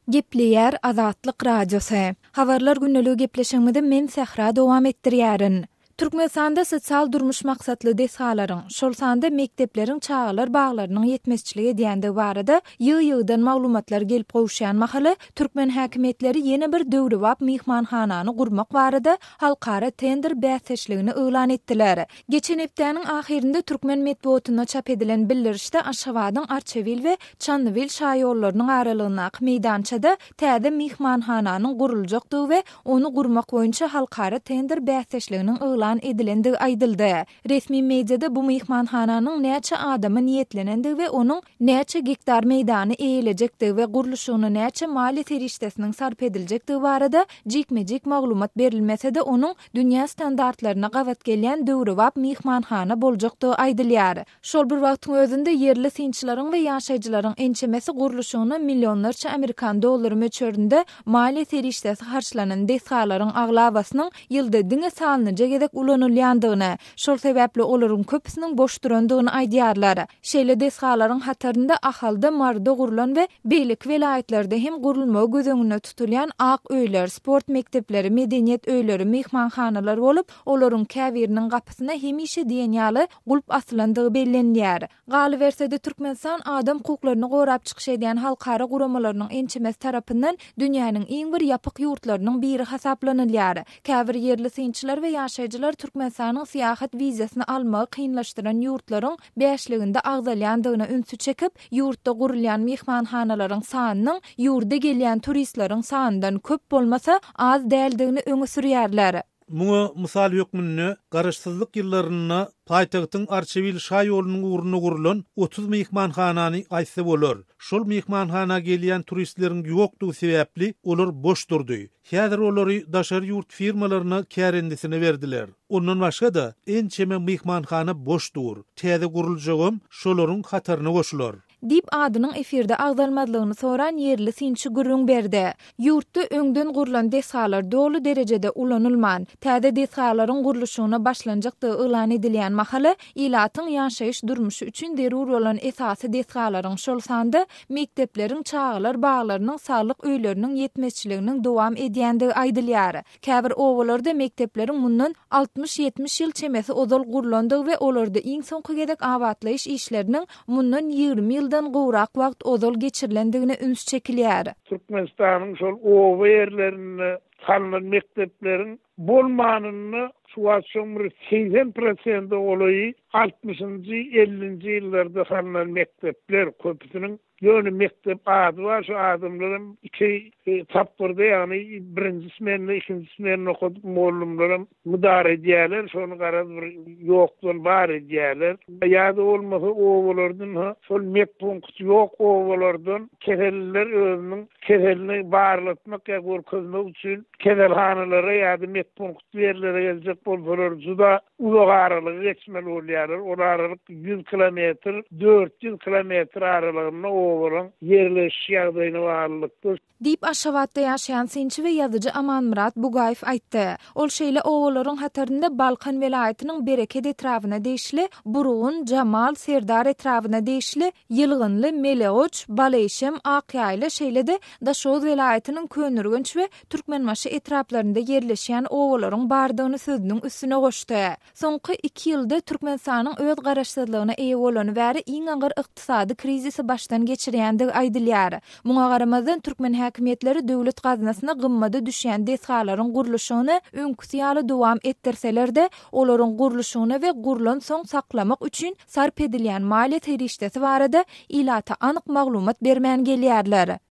Gepleýär Azatlyk radiosu. Habarlar günneligi gepleşigimizde men Sahra dowam etdirýärin. Türkmenistanda sosial durmuş maksatly desalaryň, şol sanda mekdepleriň çağalar baglarynyň yetmezçiligi diýende barada ýyl-ýyldan maglumatlar gelip gowşýan mahaly türkmen häkimetleri ýene bir döwrewap mihmanhanany gurmak barada halkara tender bäsleşligini öýlan etdiler. Geçen hepdeniň ahirinde türkmen medeniýetine çap edilen bildirişde Aşgabatyň Arçevil we Çanlywyl şaýorlarynyň aralygyna meýdançada täze mihmanhananyň guruljakdygy we onu gurmak boýunça halkara tender bäsleşliginiň öýlan edilendi aýdyldy. Resmi mediada bu mihmanhananyň näçe adamy niýetlenendi we onuň näçe gektar meýdany eýiljekdi we guruluşyny näçe mali terişdesiniň sarp ediljekdi barada jikmejik maglumat berilmese-de onuň dünýä standartlaryna gawat gelýän döwrewap mihmanhana boljakdy aýdylýar. Şol bir wagtyň özünde yerli synçylaryň we ýaşaýjylaryň ençemesi guruluşyny millionlarça Amerikan dollary möçberinde mali terişdesi harçlanan desalaryň aglawasynyň ýylda diňe salnyjak gedek ulanylýandygyny, şol sebäpli olaryň köpüsiniň boş durandygyny aýdýarlar. Şeýle desalaryň hatarynda ahalda marda gurulan we beýlik welaýetlerde hem gurulma gözüňine tutulýan ak öýler, sport mekdepleri, medeniýet öýleri, mihmanhanalar bolup, olaryň käbiriniň gapysyna hemişe diýen ýaly gulp aslandygy bellenýär. Galy bersede Türkmenistan adam hukuklaryny gorap çykyş edýän halkara guramalarynyň ençemesi tarapyndan dünýäniň iň bir ýapyk ýurtlarynyň biri hasaplanylýar. Käbir yerli synçylar we ýaşaýjylar Türkmenistanyň syýahat wizasyny almagy kynlaşdyran ýurtlaryň beşliginde agzalýandygyna ünsü çekip, ýurtda gurulýan mihmanhanalaryň sanynyň ýurda gelýän turistleriň sanyndan köp bolmasa az däldigini öňe sürýärler. Muňa mysal ýokmyny garaşsyzlyk ýyllaryna paýtagtyň Arçevil şaýolunyň uruny gurulan 30 mihmanhanany aýtsa bolar. Şol mihmanhana gelýän turistleriň ýokdugy sebäpli olar boş durdy. Häzir olary daşary ýurt firmalaryna kärendisine berdiler. Ondan başga da ençeme mihmanhana boş dur. Täze guruljagym şolaryň hataryna goşular. Dip adynyň efirde agzalmadlygyny soran yerli synçy gürrüň berdi. Ýurtda öňden gurulan desalar dolu derejede ulanylman. Täze desalaryň guruluşyna başlanjakdygy öýlan edilýän mahaly ilatyň ýaşaýyş durmuşy üçin derur bolan esasy desalaryň şol sanda mekdepleriň çağalar baglarynyň saglyk öýleriniň yetmezçiliginiň dowam edýändigi aýdylýar. Käbir owalarda mekdepleriň mundan 60-70 ýyl çemesi ozal gurulandygy we olarda iň soňky gedek awatlaýyş işleriniň mundan 20 ýyldan gowrak wagt ozal geçirilendigine üns çekilýär. Türkmenistanyň şol owa ýerlerini tanınan mekteplerin bolmanyny şuwaçyň 80% olaý 60-njy 50-nji ýyllarda tanınan mektepler köpüsiniň ýöne mektep ady var. Şu adamlaryň iki tapdyrda, ýani birinji smenle, ikinji smenle okudyp mollumlarym müdare edýärler. Şonu garap bir ýokdul bar edýärler. Ýa-da bolmasa owalardan şol medpunkt ýok owalardan keheller özüniň kehelini barlatmak ýa görkezmek üçin kehelhanalara ýa-da medpunkt ýerlere geljek bolsalar juda uzak aralygy geçmeli bolýar. Olar aralyk 100 kilometr, 400 kilometr aralygynda owaryň yerleşik ýagdaýyna barlykdyr. Dip Aşgabatda ýaşaýan synçy we ýazyjy Amanmurat Bugaýew aýtdy. Ol şeýle owalaryň hatarynda Balkan welaýatynyň Bereket etrawyna deýişli, Burugun, Jamal, Serdar etrawyna deýişli, Ýylgynly, Melegoç, Baleýşem, Akýaýly şeýle-de Daşoz welaýatynyň Könürgünç we Türkmenmaşy etraplarynda yerleşýän owalaryň bardygyny sözüniň üstüne goşdy. Soňky 2 ýylda Türkmenistanyň öz garaşsyzlygyna eýe bolany bäri iň aňyr ykdysady krizisi başdan geçirýändigi aýdylýar. Muňa garamazdan türkmen häkimetleri döwlet gazynasyna gymmada düşýän desalaryň guruluşyny öňküsi ýaly dowam etdirseler-de, olaryň guruluşyny we gurulan soň saklamak üçin sarp edilýän maliýet terişdesi barada ilata anyk maglumat bermän gelýärler.